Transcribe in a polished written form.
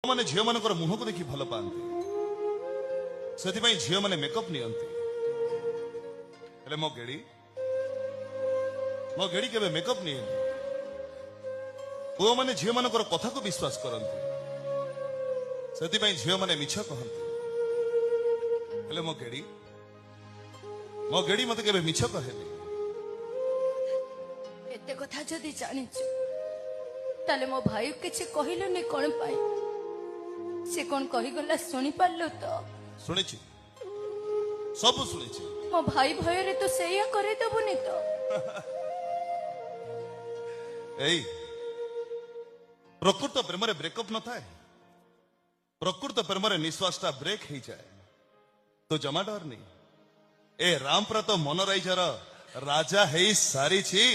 माने झील मान मुह को देखी भल पाती से झील मैंने मेकअप नियंती मो गेड़ी के मेकअप नहीं पुओ मैंने झील मान कथा को विश्वास करती से झील मैंने मिछ कहते मो गेड़ी मत के मिछ कहे एते कथा जदि जानिछु ताले मो भाई किछि कहिलुनी कोन पाई से कोन कहि गला सुनी पारलो तो सुनिछि सब सुनिछि मो भाई भय रे तो सेया करे दबुनी तो एई प्रकृत प्रेम रे ब्रेकअप न थाए प्रकृत प्रेम रे निश्वास ता ब्रेक ही जाए तो जमा डर नहीं ए रामप्रा तो मनोराइजर राजा है सारी छी